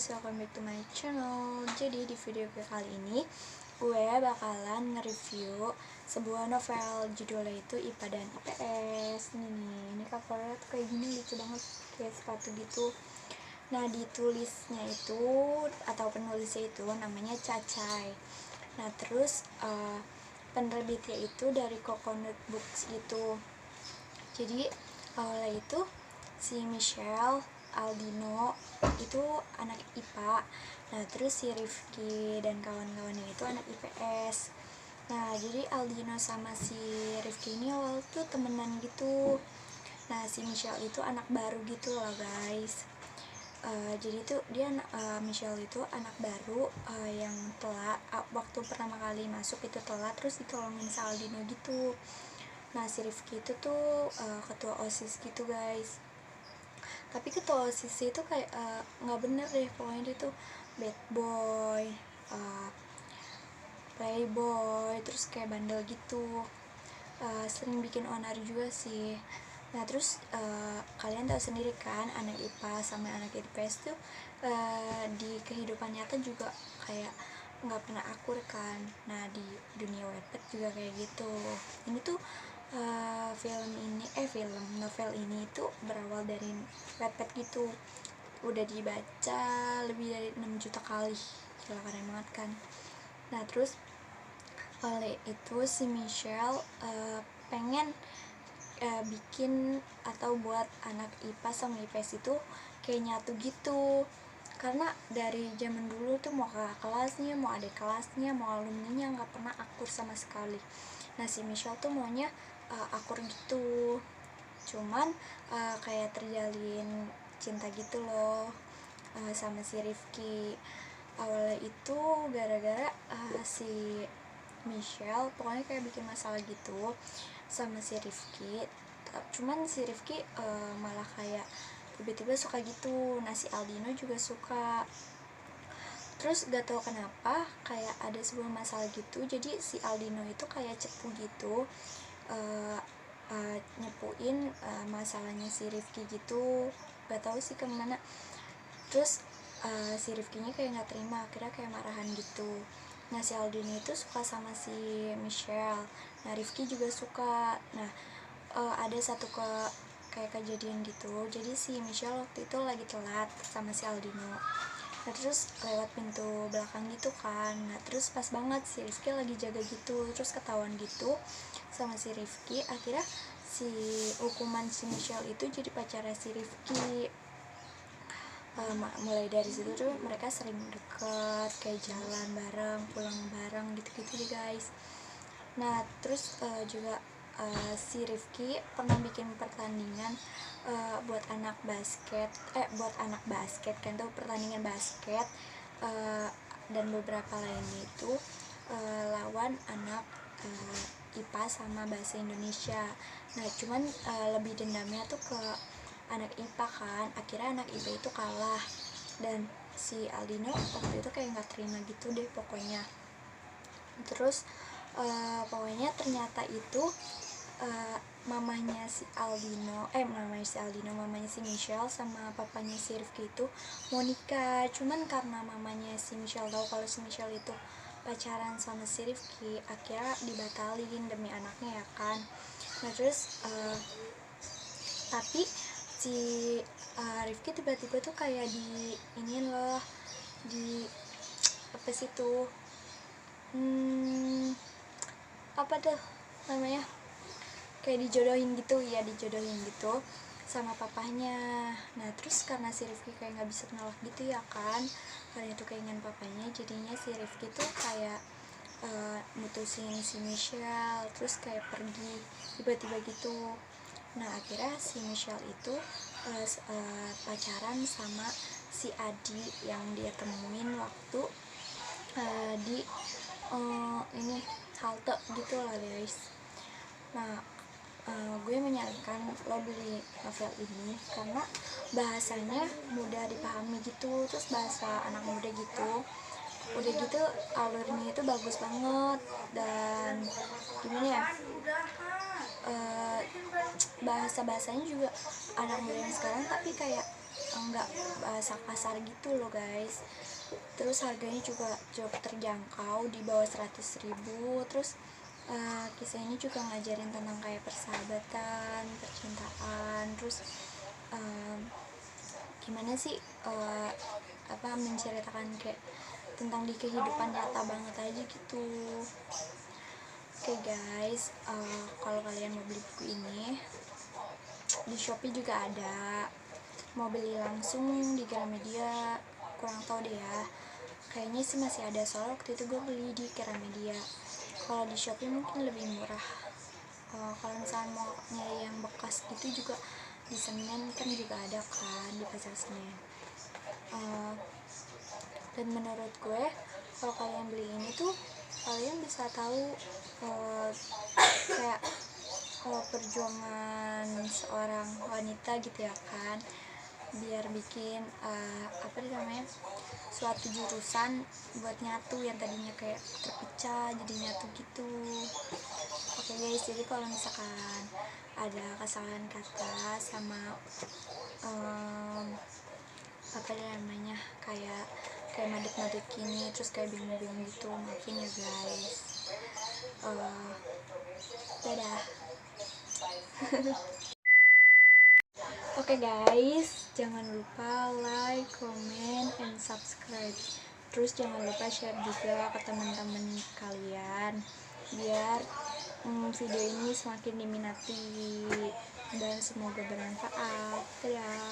welcome back to my channel. Jadi di video gue kali ini gue bakalan nge-review sebuah novel, judulnya itu IPA dan IPS. Ini covernya tuh kayak gini, lucu banget, kayak sepatu gitu. Nah, ditulisnya itu atau penulisnya itu namanya Cacai. Nah, terus penerbitnya itu dari Coconut Books gitu. Jadi awalnya itu si Michelle Aldino itu anak IPA, nah terus si Rifki dan kawan-kawannya itu anak IPS. Nah jadi Aldino sama si Rifki ini awal tuh temenan gitu. Nah si Michelle itu anak baru gitu loh guys. Jadi tuh dia Michelle itu anak baru yang telat, waktu pertama kali masuk itu telat, terus ditolongin sama Aldino gitu. Nah si Rifki itu tuh ketua OSIS gitu guys, tapi ketua OSIS itu kayak nggak bener deh, pokoknya dia tuh bad boy, playboy, terus kayak bandel gitu, sering bikin onar juga sih. Nah terus kalian tahu sendiri kan, anak IPA sama anak IPS tuh di kehidupan nyata juga kayak nggak pernah akur kan. Nah di dunia Wattpad juga kayak gitu. Ini tuh novel ini tuh berawal dari Wattpad gitu, udah dibaca lebih dari 6 juta kali, gila keren banget kan. Nah terus oleh itu si Michelle pengen bikin atau buat anak IPA sama IPS itu kayak nyatu gitu, karena dari zaman dulu tuh mau kakak kelasnya, mau adik kelasnya, mau alumninya nggak pernah akur sama sekali. Nah si Michelle tuh maunya akur gitu, cuman kayak terjalin cinta gitu loh sama si Rifki. Awalnya itu gara-gara si Michelle pokoknya kayak bikin masalah gitu sama si Rifki, cuman si Rifki malah kayak tiba-tiba suka gitu. Nah si Aldino juga suka, terus gak tau kenapa kayak ada sebuah masalah gitu, jadi si Aldino itu kayak cepu gitu, nyepuin masalahnya si Rifki gitu, gak tahu sih kemana. Terus si Rifkinya kayak nggak terima, akhirnya kayak marahan gitu. Nah si Aldino itu suka sama si Michelle, nah Rifki juga suka. Nah ada satu kayak kejadian gitu, jadi si Michelle waktu itu lagi telat sama si Aldino. Nah terus lewat pintu belakang gitu kan, nah terus pas banget si Rifki lagi jaga gitu, terus ketahuan gitu sama si Rifki. Akhirnya si hukuman si Michelle itu jadi pacarnya si Rifki. Mulai dari situ tuh mereka sering deket, kayak jalan bareng, pulang bareng gitu-gitu deh guys. Nah terus juga si Rifki pernah bikin pertandingan buat anak basket kan tuh, pertandingan basket dan beberapa lainnya itu lawan anak IPA sama bahasa Indonesia. Nah cuman lebih dendamnya tuh ke anak IPA kan, akhirnya anak IPA itu kalah dan si Aldino waktu itu kayak nggak terima gitu deh pokoknya. Terus pokoknya ternyata itu mamanya si Michelle sama papanya si Rifki itu mau nikah, cuman karena mamanya si Michelle tahu kalau si Michelle itu pacaran sama si Rifki, akhirnya dibatalin demi anaknya ya kan. Nah terus tapi si Rifki tiba-tiba tuh kayak di iniin loh, di apa sih tuh, apa tuh namanya, kayak dijodohin gitu sama papanya. Nah terus karena si Rifki kayak nggak bisa nolak gitu ya kan, karena itu keinginan papanya, jadinya si Rifki tuh kayak mutusin si Michelle, terus kayak pergi tiba-tiba gitu. Nah akhirnya si Michelle itu pacaran sama si Adi yang dia temuin waktu di ini halte gitu lah guys. Nah gue menyarankan lo beli novel ini karena bahasanya mudah dipahami gitu, terus bahasa anak muda gitu, udah gitu alurnya itu bagus banget, dan gimana ya, bahasa-bahasanya juga anak muda yang sekarang tapi kayak enggak bahasa kasar gitu loh guys. Terus harganya juga cukup terjangkau, di bawah 100.000. Terus kisah ini juga ngajarin tentang kayak persahabatan, percintaan, terus gimana sih menceritakan kayak tentang di kehidupan nyata banget aja gitu. Oke guys, kalau kalian mau beli buku ini di Shopee juga ada, mau beli langsung di Gramedia kurang tahu deh ya, kayaknya sih masih ada, soalnya waktu itu gue beli di Gramedia. Kalau di Shopee mungkin lebih murah. Kalau misalnya mau nyari yang bekas gitu juga di Senen kan juga ada kan, di pasar Senen. Dan menurut gue kalau kalian beli ini tuh kalian bisa tahu kayak perjuangan seorang wanita gitu ya kan, biar bikin suatu jurusan buat nyatu yang tadinya kayak terpecah jadi nyatu gitu. Oke guys, jadi kalau misalkan ada kesalahan kata sama kayak madep-madep gini terus kayak bingung-bingung gitu, maafin ya guys. Dadah. Oke guys, jangan lupa like, comment, and subscribe. Terus jangan lupa share juga ke teman-teman kalian biar video ini semakin diminati dan semoga bermanfaat. Dadah.